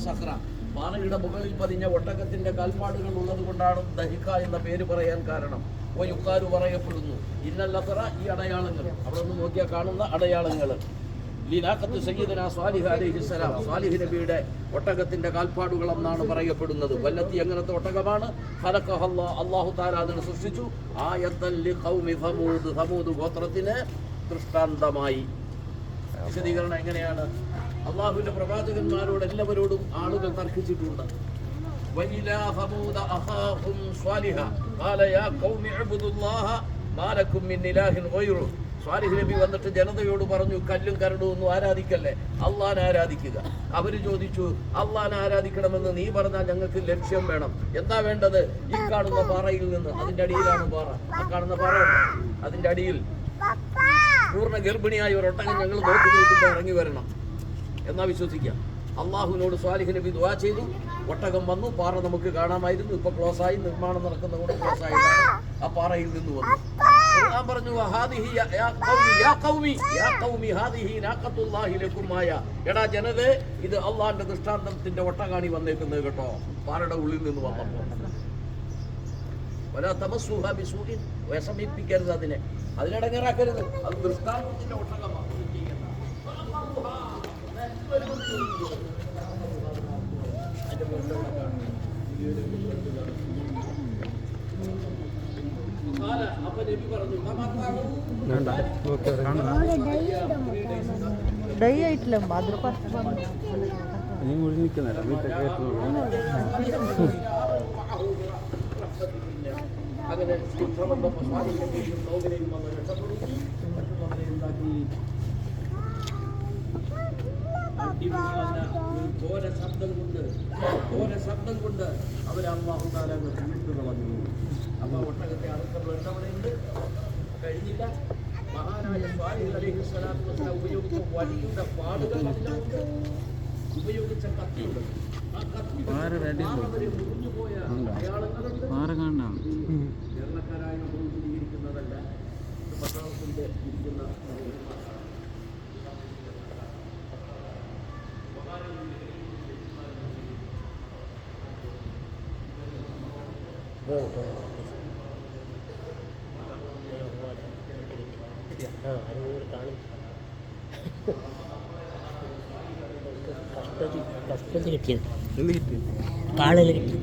സഖ്റ, പാറയുടെ മുകളിൽ പതിഞ്ഞ ഒട്ടകത്തിന്റെ കാൽപ്പാടുകൾ ഉള്ളത് കൊണ്ടാണ് ദഹിക എന്ന പേര് പറയാൻ കാരണം. യുക്കാരു പറയപ്പെടുന്നു ഇന്നല്ലത്ര, ഈ അടയാളങ്ങൾ അവിടെ നിന്ന് നോക്കിയാൽ കാണുന്ന അടയാളങ്ങൾ ലീനാഖത്ത് സയ്യിദുനാ സ്വാലിഹ് അലൈഹിസ്സലാം, സ്വാലിഹ് നബിയുടെ ഒട്ടകത്തിന്റെ കാൽപ്പാടുകൾ എന്നാണ് പറയപ്പെടുന്നത്. വല്ലത്തി എങ്ങനത്തെ ഒട്ടകമാണ്? ഖലഖഹല്ലാഹ്, അല്ലാഹു തആല അതിനെ സൃഷ്ടിച്ചു. ആയത്തൻ ലിഖൗമി സമൂദ്, സമൂദ് ഗോത്രത്തിന് ദൃഷ്ടാന്തമായി. വിശദീകരണം എങ്ങനെയാണ്? അള്ളാഹുവിന്റെ പ്രവാചകന്മാരോട് എല്ലാവരോടും ആളുകൾ തർക്കിച്ചിട്ടുണ്ട്. വഇലാ സമൂദ അഖാഹും സ്വാലിഹ ഖാല യാ ഖൗമി ഇബ്ദുല്ലാഹ മാ ലക്കും മിൻ ഇലാഹിൻ ഗൈറു. സ്വാലിഹ് നബി വന്നിട്ട് ജനതയോട് പറഞ്ഞു, കല്ലും കരടും ഒന്നും ആരാധിക്കല്ലേ, അള്ളാഹനെ ആരാധിക്കുക. അവര് ചോദിച്ചു, അള്ളാഹനെ ആരാധിക്കണമെന്ന് നീ പറഞ്ഞാൽ ഞങ്ങൾക്ക് ലക്ഷ്യം വേണം. എന്താ വേണ്ടത്? ഈ കാണുന്ന പാറയിൽ നിന്ന്, അതിന്റെ അടിയിലാണ് പാറ, ആ കാണുന്ന പാറ, അതിന്റെ അടിയിൽ പൂർണ്ണ ഗർഭിണിയായ ഒരു ഒട്ടകം ഞങ്ങൾ നോക്കി നിൽക്കുമ്പോൾ ഇറങ്ങി വരണം എന്നാ വിശ്വസിക്കാം. അള്ളാഹുവിനോട് സ്വാലിഹ് നബി ദുആ ചെയ്തു. ഒട്ടകം വന്നു, പാറ നമുക്ക് കാണാമായിരുന്നു, ഇപ്പൊ ക്ലോസ് ആയി, നിർമ്മാണം നടക്കുന്നതുകൊണ്ട് ക്ലോസ് ആയിട്ടാണ്. ആ പാറയിൽ നിന്ന് വന്നു. ഖുർആൻ പറഞ്ഞു, എടാ ജനതേ, ഇത് അള്ളാഹിന്റെ ദൃഷ്ടാന്തത്തിന്റെ ഒട്ടകാണി വന്നേക്കുന്നത് കേട്ടോ, പാറയുടെ ഉള്ളിൽ നിന്ന് വന്നപ്പോൾ. സമീപിക്കരുത് അതിനെ, അതിനിടങ്ങേറാക്കരുത്, അത് ദൃഷ്ടാന്തത്തിന്റെ ഒട്ടകമാണ്. അപ്പൊ നബി പറഞ്ഞു, ഡൈ ആയിട്ടില്ല, അങ്ങനെ സൗകര്യം വന്ന് രക്ഷപ്പെടുത്തി. ഘോര ശബ്ദം കൊണ്ട് അവരെ അല്ലാഹു തആല വിട്ടു കളഞ്ഞു. അപ്പൊ ഒട്ടകത്തെ അറുക്കപ്പെടുന്നവരുണ്ട്, കഴിഞ്ഞില്ല. മഹാനായ സ്വാലിഹ് അലൈഹിസ്സലാത്തു വസ്സലാം ഉപയോഗിച്ച വടിയുടെ പാടുകൾ അതിലുണ്ട്, ഉപയോഗിച്ച കത്തിയുണ്ട്. ആ കത്തി മുറിഞ്ഞു പോയ അടയാളങ്ങളുണ്ട്. കേരളക്കാരായ നമ്മൾ സ്ഥിരീകരിക്കുന്നതല്ല, പട്ടാളത്തിന്റെ ഇരിക്കുന്ന കിട്ടിയത് കാളിൽ കിട്ടി.